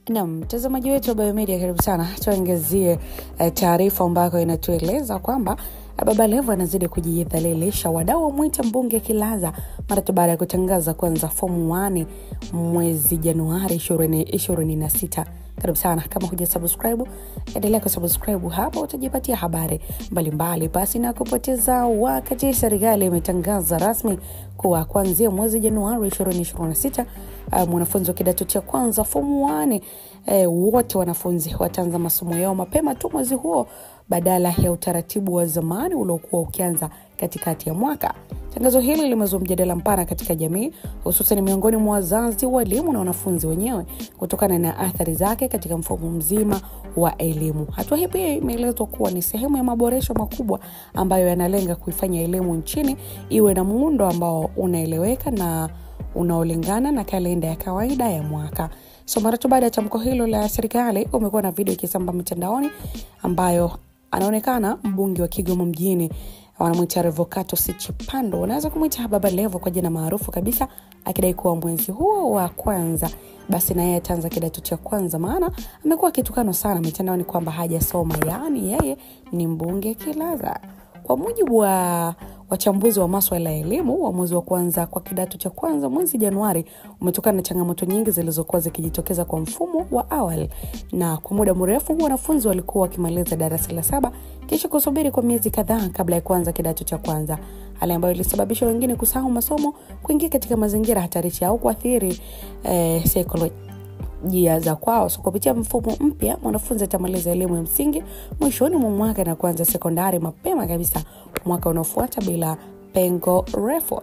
Naam, mtazamaji wetu wa Biomedia, karibu sana. Tuangazie taarifa ambayo inatueleza kwamba Baba Levo anazidi kujidhalilisha. Wadau wamwita mbunge kilaza mara tu baada ya kutangaza kuanza form 1 mwezi Januari 2026. Karibu sana. Kama hujasubscribe, endelea kusubscribe hapa, utajipatia habari mbalimbali basi na kupoteza wakati. Serikali imetangaza rasmi kuwa kuanzia mwezi Januari 2026 mwanafunzi wa kidato cha kwanza form 1 wote wanafunzi wataanza masomo yao mapema tu mwezi huo badala ya utaratibu wa zamani uliokuwa ukianza katikati ya mwaka. Tangazo hili limezua mjadala mpana katika jamii, hususan miongoni mwa wazazi, walimu na wanafunzi wenyewe kutokana na athari zake katika mfumo mzima wa elimu. Hatua hii pia imeelezwa kuwa ni sehemu ya maboresho makubwa ambayo yanalenga kuifanya elimu nchini iwe na muundo ambao unaeleweka na unaolingana na kalenda ya kawaida ya mwaka. Mara tu baada ya tamko hilo la serikali, umekuwa na video ikisambaa mitandaoni ambayo anaonekana mbunge wa Kigoma mjini wanamuita Revocatus Chipando, unaweza kumuita Baba Levo kwa jina maarufu kabisa, akidai kuwa mwezi huo wa kwanza basi na yeye ataanza kidato cha kwanza, maana amekuwa akitukana sana mitandaoni kwamba hajasoma, yaani yeye ni mbunge kilaza. Kwa mujibu wa wachambuzi wa masuala ya elimu, uamuzi wa kuanza kwa kidato cha kwanza mwezi Januari umetokana na changamoto nyingi zilizokuwa zikijitokeza kwa mfumo wa awali, na kwa muda mrefu wanafunzi walikuwa wakimaliza darasa la 7 kisha kusubiri kwa miezi kadhaa kabla ya kuanza kidato cha kwanza, hali ambayo ilisababisha wengine kusahau masomo, kuingia katika mazingira hatarishi au kuathiri saikolojia za kwao. Kupitia mfumo mpya, mwanafunzi atamaliza elimu ya msingi mwishoni mwa mwaka na kuanza sekondari mapema kabisa mwaka unaofuata bila pengo refu.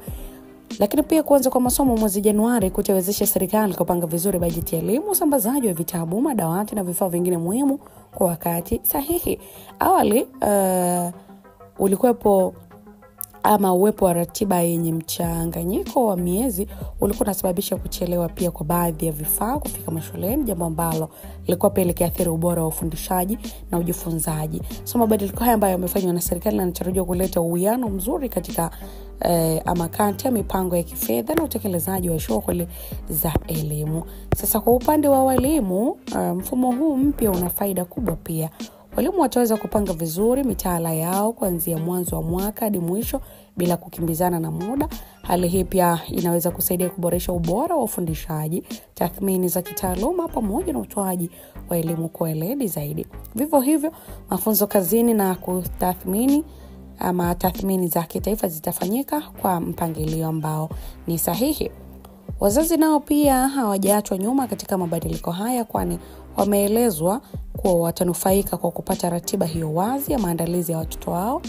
Lakini pia kuanza kwa masomo mwezi Januari kutawezesha serikali kupanga vizuri bajeti ya elimu, usambazaji wa vitabu, madawati na vifaa vingine muhimu kwa wakati sahihi. Awali uwepo wa ratiba yenye mchanganyiko wa miezi ulikuwa unasababisha kuchelewa pia kwa baadhi ya vifaa kufika mashuleni, jambo ambalo lilikuwa pia likiathiri ubora wa ufundishaji na ujifunzaji. Mabadiliko haya ambayo yamefanywa na serikali yanatarajiwa kuleta uwiano mzuri katika kati ya mipango ya kifedha na utekelezaji wa shughuli za elimu. Sasa kwa upande wa walimu, mfumo huu mpya una faida kubwa pia. Walimu wataweza kupanga vizuri mitaala yao kuanzia mwanzo wa mwaka hadi mwisho bila kukimbizana na muda. Hali hii pia inaweza kusaidia kuboresha ubora wa ufundishaji, tathmini za kitaaluma pamoja na utoaji wa elimu kwa weledi zaidi. Vivyo hivyo, mafunzo kazini na tathmini za kitaifa zitafanyika kwa mpangilio ambao ni sahihi. Wazazi nao pia hawajaachwa nyuma katika mabadiliko haya, kwani wameelezwa kuwa watanufaika kwa kupata ratiba hiyo wazi ya maandalizi ya watoto wao,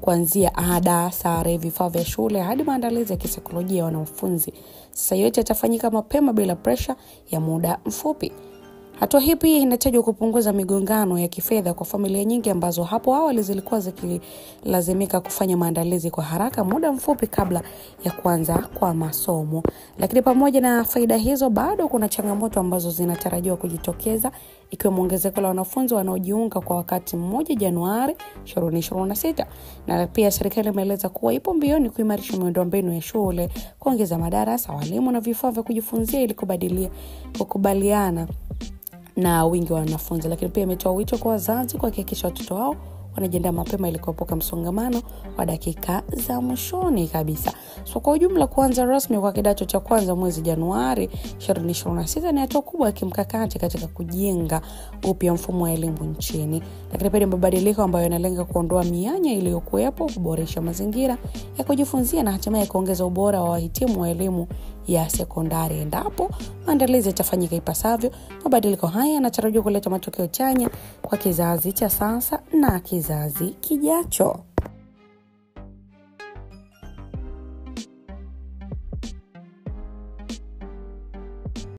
kuanzia ada, sare, vifaa vya shule hadi maandalizi ya kisaikolojia ya wanafunzi. Sasa yote yatafanyika mapema bila pressure ya muda mfupi. Hatua hii pia inatajwa kupunguza migongano ya kifedha kwa familia nyingi ambazo hapo awali zilikuwa zikilazimika kufanya maandalizi kwa haraka muda mfupi kabla ya kuanza kwa masomo. Lakini pamoja na faida hizo, bado kuna changamoto ambazo zinatarajiwa kujitokeza, ikiwemo ongezeko la wanafunzi wanaojiunga kwa wakati mmoja Januari 2026. Na pia serikali imeeleza kuwa ipo mbioni kuimarisha miundombinu ya shule, kuongeza madarasa, walimu na vifaa vya kujifunzia ili kukubaliana na wingi wa wanafunzi. Lakini pia imetoa wito kwa wazazi kuhakikisha watoto wao wanajiandaa mapema ili kuepuka msongamano wa dakika za mwishoni kabisa. Kwa ujumla, kuanza rasmi kwa kidato cha kwanza mwezi Januari 2026 ni hatua kubwa ya kimkakati katika kujenga upya mfumo wa elimu nchini. Lakini pia ni mabadiliko ambayo yanalenga kuondoa mianya iliyokuwepo, kuboresha mazingira ya kujifunzia na hatimaye kuongeza ubora wa wahitimu wa elimu ya sekondari. Endapo maandalizi yatafanyika ipasavyo, mabadiliko haya yanatarajiwa kuleta matokeo chanya kwa kizazi cha sasa na kizazi kijacho.